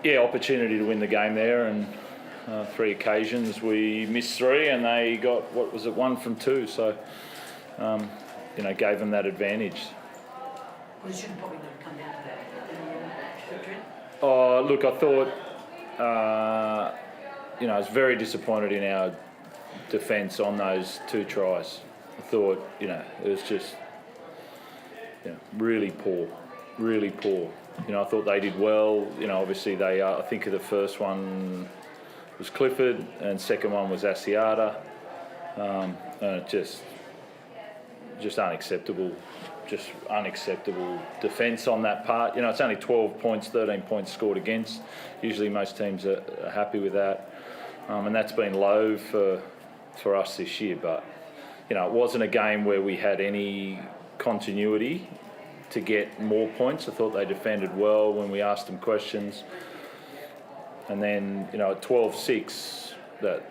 opportunity to win the game there, and 3 occasions we missed 3, and they got 1 from 2. So gave them that advantage. Well, it shouldn't probably not come down to that. Oh, look, I thought I was very disappointed in our defence on those 2 tries. I thought it was just really poor. I thought they did well. Obviously they I think the first one was Clifford and second one was Asiata. Just unacceptable. Just unacceptable defence on that part. It's only 12 points, 13 points scored against. Usually most teams are happy with that. And that's been low for us this year. But, it wasn't a game where we had any continuity to get more points. I thought they defended well when we asked them questions. And then, at 12-6, that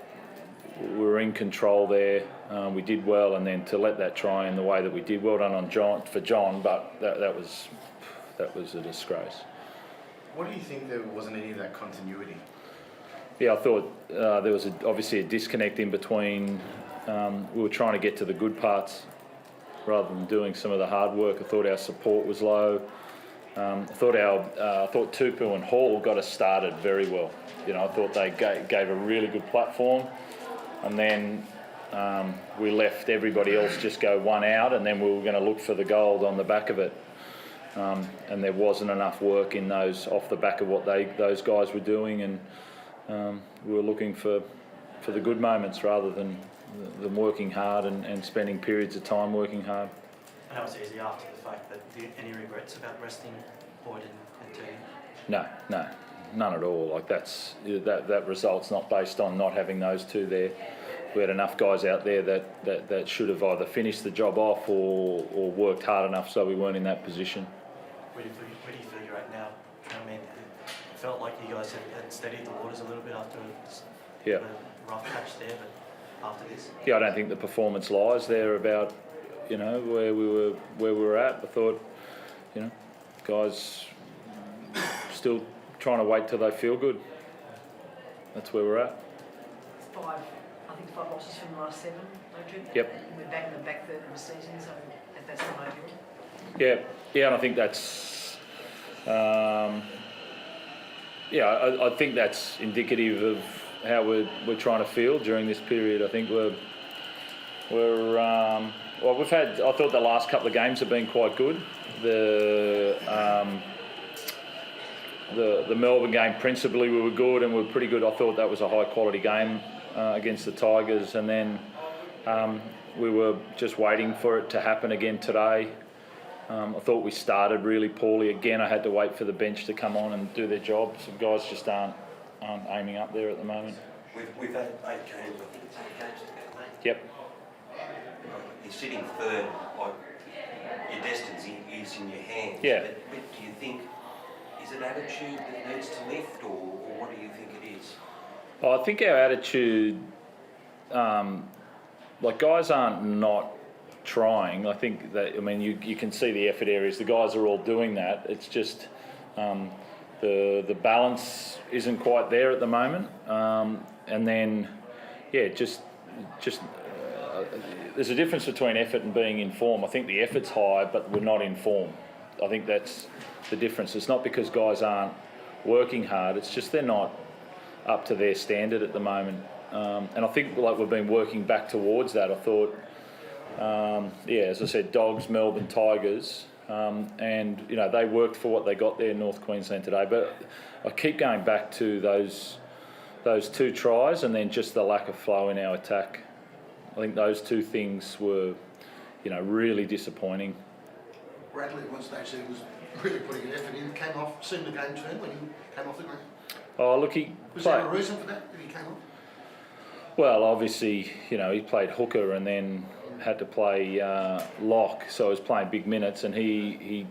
we were in control there. We did well, and then to let that try in the way that we did, well done on John, but that was a disgrace. What do you think there wasn't any of that continuity? Yeah, I thought there was obviously a disconnect in between. We were trying to get to the good parts rather than doing some of the hard work. I thought our support was low. I thought Tupu and Hall got us started very well. I thought they gave a really good platform, and then we left everybody else just go one out, and then we were going to look for the gold on the back of it. And there wasn't enough work in those off the back of what those guys were doing, and we were looking for the good moments rather than working hard and spending periods of time working hard. And that was easy after the fact. But any regrets about resting Boyd and Teddy? No, none at all. Like that result's not based on not having those 2 there. We had enough guys out there that should have either finished the job off or worked hard enough so we weren't in that position. Where do you feel you're at now? I mean, it felt like you guys had steadied the waters a little bit after a rough patch there, but after this? Yeah, I don't think the performance lies there about where we were at. I thought guys still trying to wait till they feel good. That's where we're at. 5 losses from the last 7, Trent? Yep. We're back in the back third of the season, so that's not ideal. Yeah, and I think that's I think that's indicative of how we're trying to feel during this period. I think we've had. I thought the last couple of games have been quite good. The Melbourne game principally we were good and we were pretty good. I thought that was a high quality game against the Tigers, and then we were just waiting for it to happen again today. I thought we started really poorly again. I had to wait for the bench to come on and do their job. Some guys just aren't aiming up there at the moment. We've had 8 games, I think it's 8 games to go, mate. Yep. You're sitting third, like your destiny is in your hands. Yeah. But do you think, is it attitude that needs to lift, or what do you think it is? Well, I think our attitude, guys aren't not trying. I think that, you can see the effort areas. The guys are all doing that. It's just the balance isn't quite there at the moment. And then, there's a difference between effort and being in form. I think the effort's high, but we're not in form. I think that's the difference. It's not because guys aren't working hard. It's just they're not up to their standard at the moment. And I think we've been working back towards that. I thought, as I said, Dogs, Melbourne, Tigers, and they worked for what they got there in North Queensland today. But I keep going back to those 2 tries and then just the lack of flow in our attack. I think those 2 things were, really disappointing. Bradley at one stage there was really putting an effort in. Came off, seen the game turn when he came off the ground. Oh, look, was there a reason for that he came off? Well, obviously, he played hooker and then had to play lock, so he was playing big minutes, and he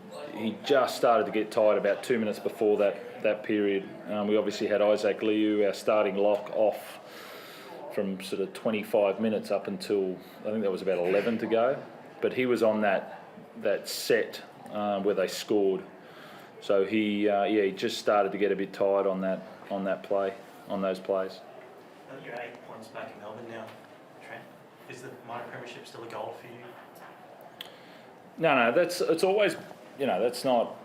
just started to get tired about 2 minutes before that period. We obviously had Isaac Liu, our starting lock, off from sort of 25 minutes up until I think that was about 11 to go, but he was on that set where they scored. So he just started to get a bit tired on that play, on those plays. You're 8 points back in Melbourne now, Trent. Is the minor premiership still a goal for you? No, it's always, that's not.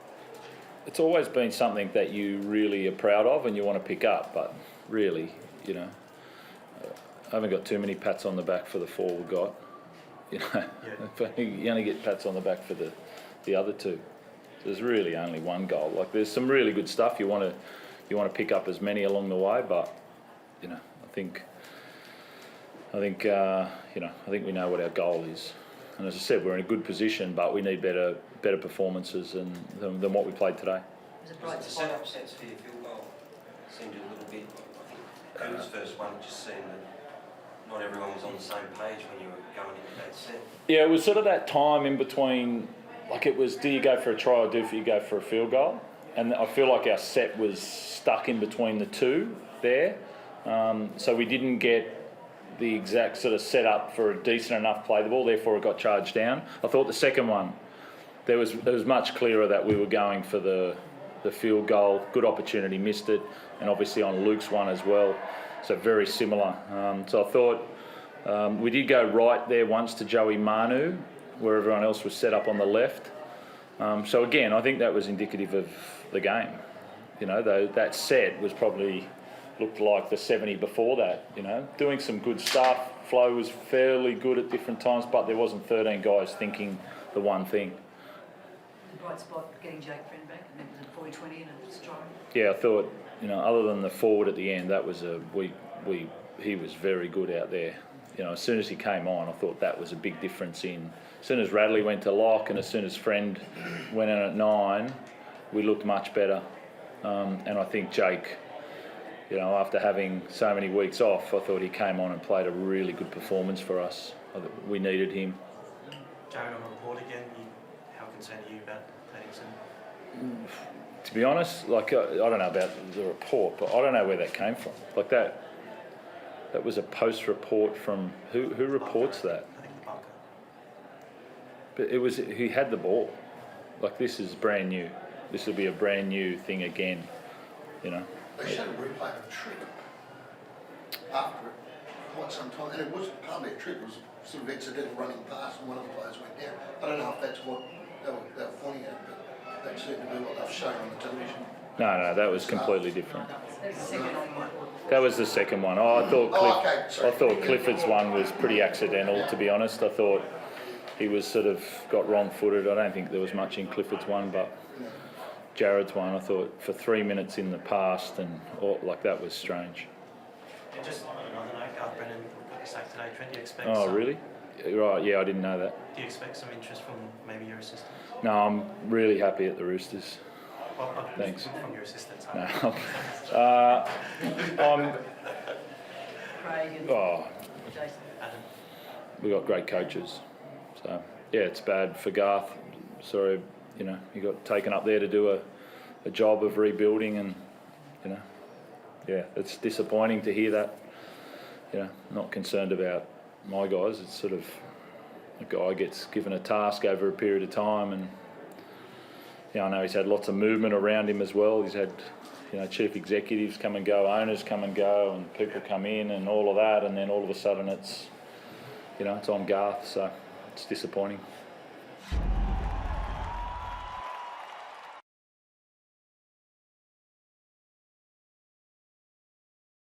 It's always been something that you really are proud of and you want to pick up, but really, I haven't got too many pats on the back for the 4 we got. You only get pats on the back for the other 2. There's really only one goal. Like there's some really good stuff you want to pick up as many along the way, but I think we know what our goal is. And as I said, we're in a good position, but we need better performances than what we played today. It was a Was bright it the spot. set-up sets for your field goal? Seemed a little bit, I think Coo's first one, it just seemed that not everyone was on the same page when you were going into that set. Yeah, it was sort of that time in between, like it was, do you go for a try or do you go for a field goal? And I feel like our set was stuck in between the 2 there. So we didn't get the exact sort of setup for a decent enough play the ball, therefore it got charged down. I thought the second one, there was much clearer that we were going for the field goal. Good opportunity, missed it, and obviously on Luke's one as well. So very similar. So I thought we did go right there once to Joey Manu, where everyone else was set up on the left. So again, I think that was indicative of the game. That set was probably looked like the 70 before that. Doing some good stuff. Flow was fairly good at different times, but there wasn't 13 guys thinking the one thing. The bright spot, getting Jake Friend back, and it was a 40-20 and a strike. Yeah, I thought, other than the forward at the end, that was he was very good out there. As soon as he came on, I thought that was a big difference in. As soon as Radley went to lock and as soon as Friend went in at 9, we looked much better. And I think Jake, after having so many weeks off, I thought he came on and played a really good performance for us. We needed him. Jared, on the report again, how concerned are you about Paddington? To be honest, I don't know about the report, but I don't know where that came from. Like that was a post report from who reports that? I think the bunker. But he had the ball. Like this is brand new. This will be a brand new thing again. They showed a replay of a trip after it quite some time, and it was partly a trip. It was sort of accidental running past, and one of the players went down. I don't know if that's what they were pointing at, but that seemed to be what they've shown on the television. No, that was completely different. That was the second one. That was the second one. I thought Sorry. Clifford's one was pretty accidental, to be honest. I thought he was sort of got wrong-footed. I don't think there was much in Clifford's one, but Jared's one, I thought for 3 minutes in the past and that was strange. And just on another note, Garth Brennan got the sack today. Trent, do you expect Oh, really? Right, yeah, I didn't know that. Do you expect some interest from maybe your assistant? No, I'm really happy at the Roosters. Well, Thanks. From your assistants. No, Craig and Jason. Adam. we got great coaches. So, yeah, it's bad for Garth. Sorry, he got taken up there to do a job of rebuilding and, yeah, it's disappointing to hear that. Not concerned about my guys. It's sort of a guy gets given a task over a period of time and, I know he's had lots of movement around him as well. He's had, chief executives come and go, owners come and go, and people come in and all of that, and then all of a sudden it's on Garth, so it's disappointing.